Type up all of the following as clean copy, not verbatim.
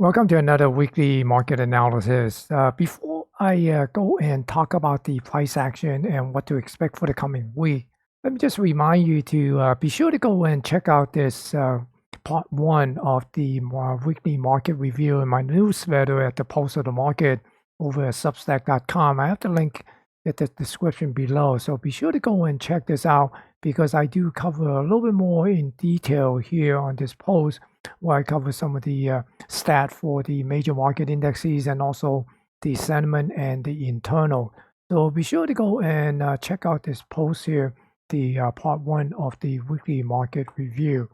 Welcome to another weekly market analysis. Before I go and talk about the price action and what to expect for the coming week, let me just remind you to be sure to go and check out this part one of the weekly market review in my newsletter at the Pulse of the Market over at Substack.com. I have the link at the description below, so be sure to go and check this out because I do cover a little bit more in detail here on this post where I cover some of the stat for the major market indexes and also the sentiment and the internal. So be sure to go and check out this post here, the part one of the weekly market review.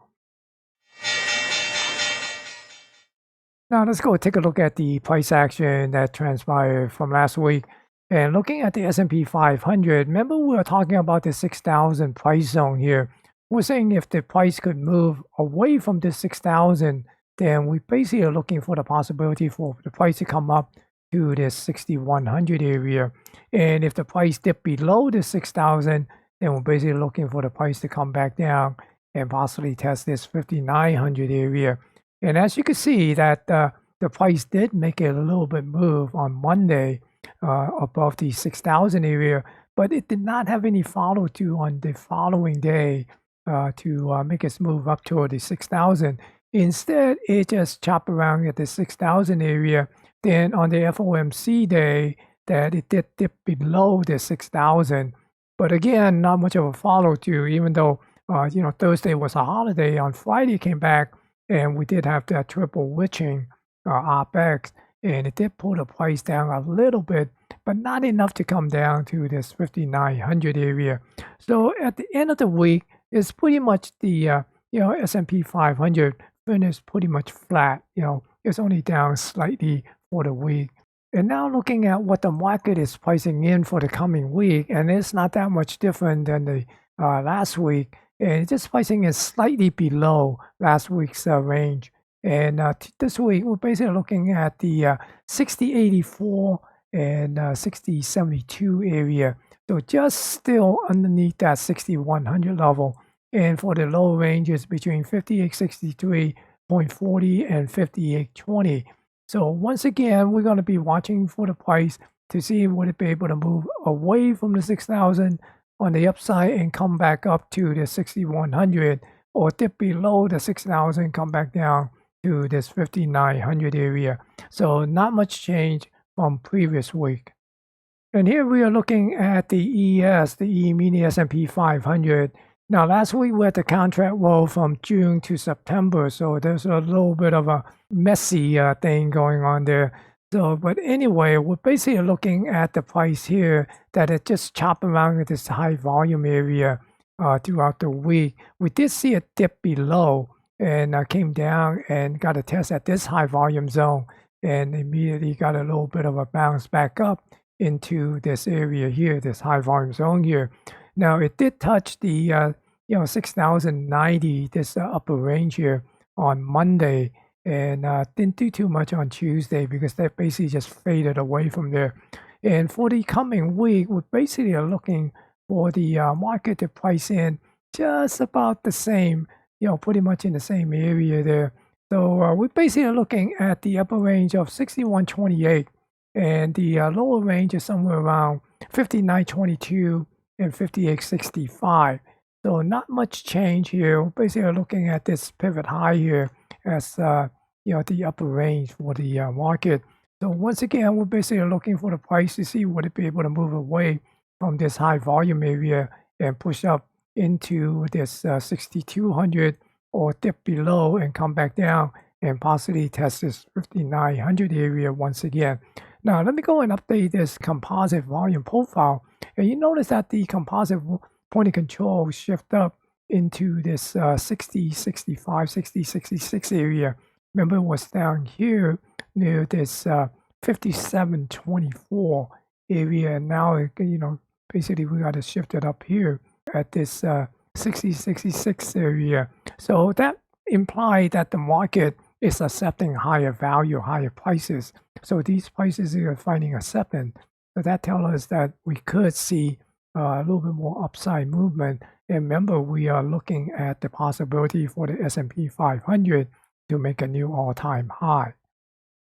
Now let's go take a look at the price action that transpired from last week. And looking at the S&P 500, remember we were talking about the 6,000 price zone here. We're saying if the price could move away from this 6,000, then we basically are looking for the possibility for the price to come up to this 6,100 area. And if the price dipped below the 6,000, then we're basically looking for the price to come back down and possibly test this 5,900 area. And as you can see that the price did make a little bit move on Monday above the 6,000 area, but it did not have any follow through on the following day to make us move up toward the 6,000. Instead, it just chopped around at the 6,000 area. Then on the FOMC day, that it did dip below the 6,000. But again, not much of a follow through, even though Thursday was a holiday. On Friday came back, and we did have that triple witching OPEX, and it did pull the price down a little bit, but not enough to come down to this 5,900 area. So at the end of the week, it's pretty much the S&P 500 finished pretty much flat. It's only down slightly for the week. And now looking at what the market is pricing in for the coming week, and it's not that much different than the last week. And it's just pricing is slightly below last week's range. And this week, we're basically looking at the 6084 and 6072 area. So just still underneath that 6100 level. And for the low ranges between 5863.40 and 5820. So once again, we're going to be watching for the price to see would it be able to move away from the 6,000 on the upside and come back up to the 6,100, or dip below the 6,000, come back down to this 5,900 area. So not much change from previous week. And here we are looking at the ES, the E-mini S&P 500. Now last week we had the contract roll from June to September, so there's a little bit of a messy thing going on there. So, but anyway, we're basically looking at the price here that it just chopped around at this high volume area throughout the week. We did see a dip below and came down and got a test at this high volume zone and immediately got a little bit of a bounce back up into this area here, this high volume zone here. Now it did touch the 6,090, this upper range here on Monday, and didn't do too much on Tuesday because that basically just faded away from there. And for the coming week, we basically are looking for the market to price in just about the same, pretty much in the same area there. So we're basically looking at the upper range of 6128, and the lower range is somewhere around 5922 and 5865. So not much change here. We're basically looking at this pivot high here as the upper range for the market. So once again, we're basically looking for the price to see would it be able to move away from this high volume area and push up into this 6,200 or dip below and come back down and possibly test this 5,900 area once again. Now let me go and update this composite volume profile. And you notice that the composite point of control shift up into this 60, 65, 60, 66 area. Remember, it was down here near this 5724 area, and now basically we got to shift it up here at this 60, 66 area. So that implied that the market is accepting higher value, higher prices. So these prices are finding acceptance. So that tells us that we could see a little bit more upside movement. And remember, we are looking at the possibility for the S&P 500 to make a new all-time high.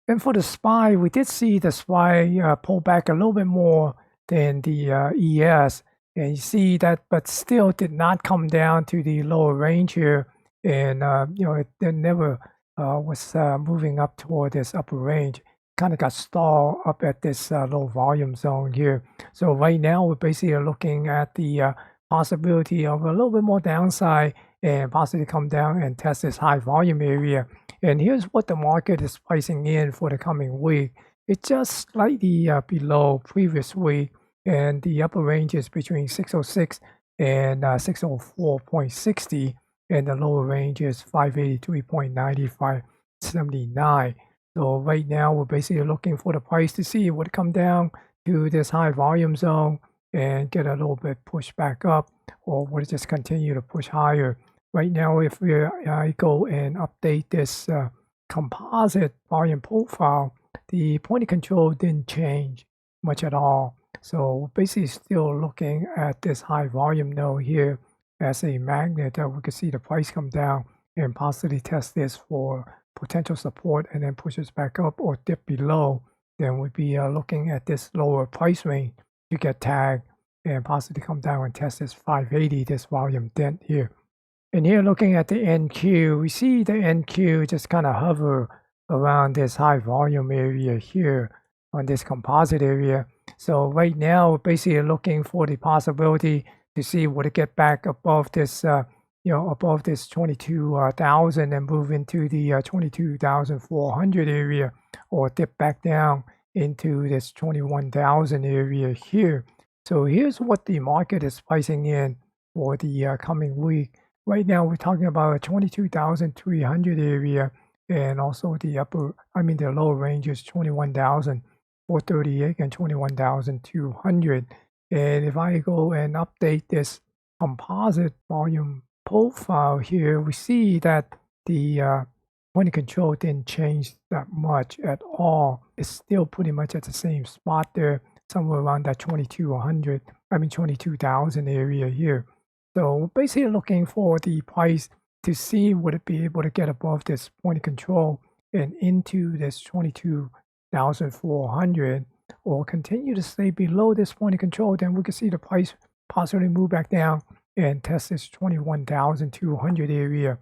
And for the SPY, we did see the SPY pull back a little bit more than the ES. And you see that, but still did not come down to the lower range here. And, it never was moving up toward this upper range. Kind of got stalled up at this low volume zone here. So right now, we're basically looking at the possibility of a little bit more downside and possibly come down and test this high volume area. And here's what the market is pricing in for the coming week. It's just slightly below previous week, and the upper range is between 606 and 604.60, and the lower range is 583.9579. So right now we're basically looking for the price to see it would come down to this high volume zone and get a little bit pushed back up, or would it just continue to push higher. Right now, if I go and update this composite volume profile, the point of control didn't change much at all. So basically still looking at this high volume node here as a magnet that we can see the price come down and possibly test this for potential support and then pushes back up or dip below. Then we'd be looking at this lower price range to get tagged and possibly come down and test this 580, this volume dent here. And here looking at the NQ, we see the NQ just kind of hover around this high volume area here on this composite area. So right now, we're basically looking for the possibility to see would it get back above this, above this 22,000 and move into the 22,400 area, or dip back down into this 21,000 area here. So here's what the market is pricing in for the coming week. Right now, we're talking about a 22,300 area, and also the lower range is 21,438 and 21,200. And if I go and update this composite volume profile here, we see that the point of control didn't change that much at all. It's still pretty much at the same spot there, somewhere around that 22,000 area here. So basically looking for the price to see would it be able to get above this point of control and into this 22,400, or continue to stay below this point of control. Then we can see the price possibly move back down and test this 21,200 area.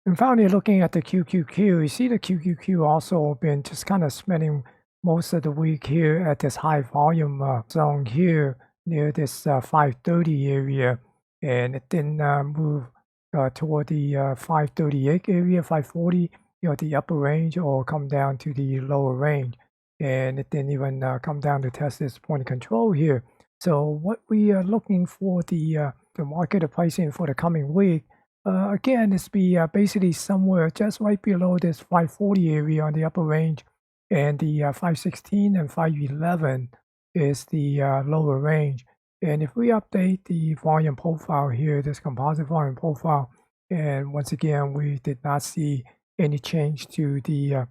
And finally, looking at the QQQ, you see the QQQ also been just kind of spending most of the week here at this high volume zone here near this 530 area. And it didn't move toward the 538 area, 540, the upper range, or come down to the lower range. And it didn't even come down to test this point of control here. So what we are looking for the market pricing for the coming week, again, is basically somewhere just right below this 540 area on the upper range, and the 516 and 511 is the lower range. And if we update the volume profile here, this composite volume profile, and once again, we did not see any change to the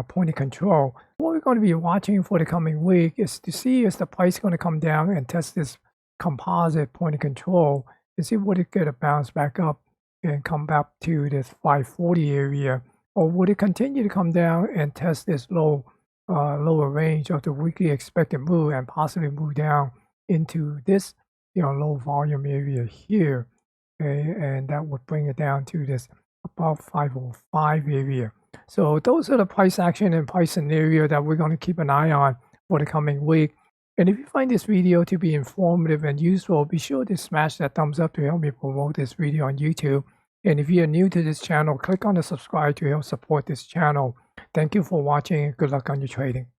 point of control. What we're going to be watching for the coming week is to see is the price going to come down and test this composite point of control and see would it get a bounce back up and come back to this 540 area, or would it continue to come down and test this lower range of the weekly expected move and possibly move down into this low volume area here, and that would bring it down to this above 505 area. So those are the price action and price scenario that we're going to keep an eye on for the coming week. And if you find this video to be informative and useful, be sure to smash that thumbs up to help me promote this video on YouTube. And if you're new to this channel, click on the subscribe to help support this channel. Thank you for watching, and good luck on your trading.